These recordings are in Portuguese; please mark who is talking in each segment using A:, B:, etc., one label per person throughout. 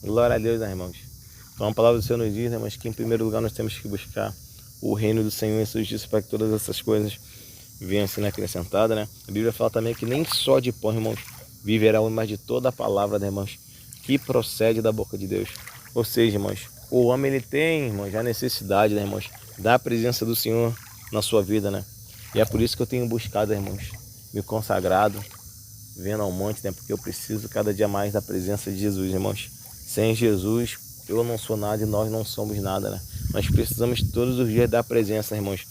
A: Glória a Deus, né, irmãos? Então a palavra do Senhor nos diz, né, mas que em primeiro lugar nós temos que buscar o reino do Senhor e a sua justiça para que todas essas coisas venham sendo acrescentadas, né? A Bíblia fala também que nem só de pão, irmãos, viverá o homem, mas de toda a palavra, né, irmãos, que procede da boca de Deus. Ou seja, irmãos, o homem ele tem, irmãos, a necessidade, né, irmãos, da presença do Senhor na sua vida, né? E é por isso que eu tenho buscado, irmãos, me consagrado, vendo ao monte, né? Porque eu preciso cada dia mais da presença de Jesus, irmãos. Sem Jesus, eu não sou nada e nós não somos nada, né? Nós precisamos todos os dias da presença, irmãos,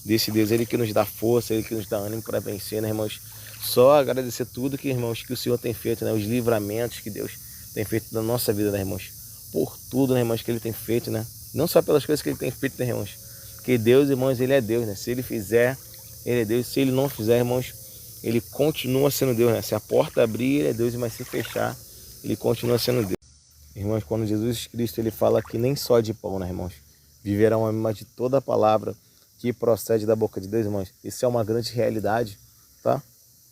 A: desse Deus. Ele que nos dá força, Ele que nos dá ânimo para vencer, né, irmãos? Só agradecer tudo que, irmãos, que o Senhor tem feito, né? Os livramentos que Deus tem feito na nossa vida, né, irmãos? Por tudo, né, irmãos, que Ele tem feito, né? Não só pelas coisas que Ele tem feito, né, irmãos? Porque Deus, irmãos, Ele é Deus, né? Se Ele fizer, Ele é Deus. Se Ele não fizer, irmãos, Ele continua sendo Deus, né? Se a porta abrir, Ele é Deus, mas se fechar, Ele continua sendo Deus. Irmãos, quando Jesus Cristo Ele fala que nem só de pão, né, irmãos? Viverá um homem, mas de toda a palavra que procede da boca de Deus, irmãos. Isso é uma grande realidade, tá?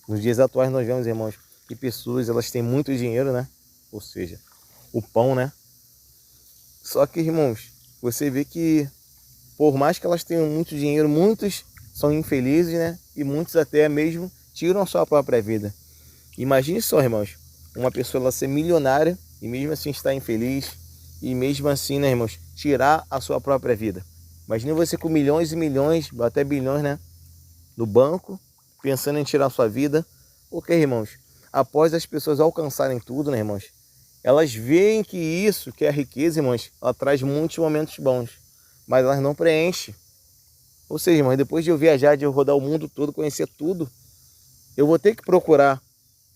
A: Nos dias atuais nós vemos, irmãos, que pessoas elas têm muito dinheiro, né? Ou seja, o pão, né? Só que, irmãos, você vê que por mais que elas tenham muito dinheiro, muitos são infelizes, né? E muitos até mesmo tiram a sua própria vida. Imagine só, irmãos, uma pessoa ela ser milionária e mesmo assim estar infeliz e mesmo assim, né, irmãos, tirar a sua própria vida. Imagine você com milhões e milhões, até bilhões, né, no banco, pensando em tirar a sua vida. Porque, irmãos, após as pessoas alcançarem tudo, né, irmãos, elas veem que isso, que é a riqueza, irmãos, ela traz muitos momentos bons, mas elas não preenchem. Ou seja, irmãos, depois de eu viajar, de eu rodar o mundo todo, conhecer tudo, eu vou ter que procurar,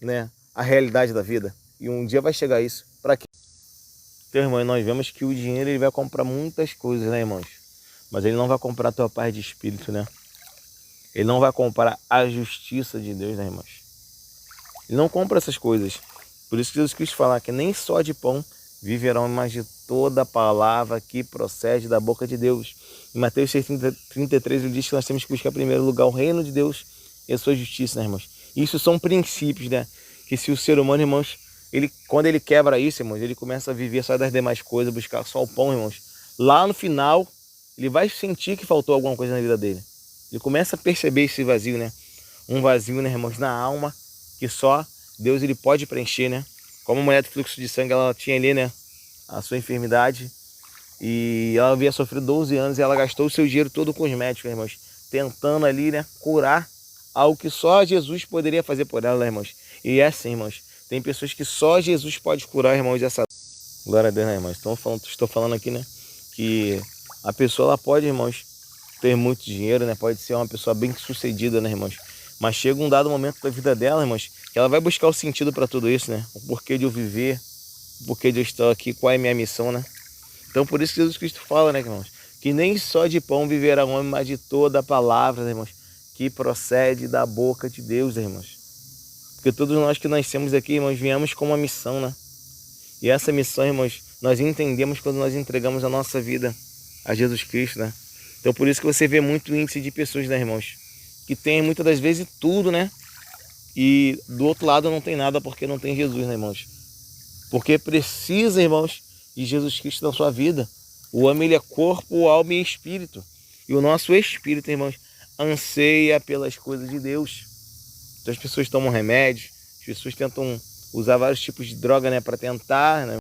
A: né, a realidade da vida. E um dia vai chegar isso. Para quê? Então, irmãos, nós vemos que o dinheiro ele vai comprar muitas coisas, né, irmãos? Mas ele não vai comprar a tua paz de espírito, né? Ele não vai comprar a justiça de Deus, né, irmãos? Ele não compra essas coisas. Por isso que Jesus Cristo fala que nem só de pão viverão, mas de toda a palavra que procede da boca de Deus. Em Mateus 6,33 ele diz que nós temos que buscar em primeiro lugar o reino de Deus e a sua justiça, né, irmãos? Isso são princípios, né? Que se o ser humano, irmãos, quando ele quebra isso, irmãos, ele começa a viver só das demais coisas, buscar só o pão, irmãos. Lá no final, ele vai sentir que faltou alguma coisa na vida dele. Ele começa a perceber esse vazio, né? Um vazio, né, irmãos, na alma, que só Deus ele pode preencher, né? Como a mulher do fluxo de sangue, ela tinha ali, né, a sua enfermidade. E ela havia sofrido 12 anos e ela gastou o seu dinheiro todo com os médicos, irmãos. Tentando ali, né, curar algo que só Jesus poderia fazer por ela, irmãos. E é assim, irmãos. Tem pessoas que só Jesus pode curar, irmãos, essa... Glória a Deus, né, irmãos? Estou falando aqui, né, que a pessoa, ela pode, irmãos, ter muito dinheiro, né? Pode ser uma pessoa bem sucedida, né, irmãos? Mas chega um dado momento da vida dela, irmãos, que ela vai buscar o sentido para tudo isso, né? O porquê de eu viver, o porquê de eu estar aqui, qual é a minha missão, né? Então, por isso que Jesus Cristo fala, né, irmãos? Que nem só de pão viverá o homem, mas de toda a palavra, né, irmãos, que procede da boca de Deus, né, irmãos. Porque todos nós que nascemos aqui, irmãos, viemos com uma missão, né? E essa missão, irmãos, nós entendemos quando nós entregamos a nossa vida a Jesus Cristo, né? Então, por isso que você vê muito índice de pessoas, né, irmãos, que tem muitas das vezes tudo, né? E do outro lado não tem nada porque não tem Jesus, né, irmãos? Porque precisa, irmãos, de Jesus Cristo na sua vida. O homem ele é corpo, alma e espírito. E o nosso espírito, irmãos, anseia pelas coisas de Deus. Então as pessoas tomam remédios, as pessoas tentam usar vários tipos de droga, né, para tentar, né,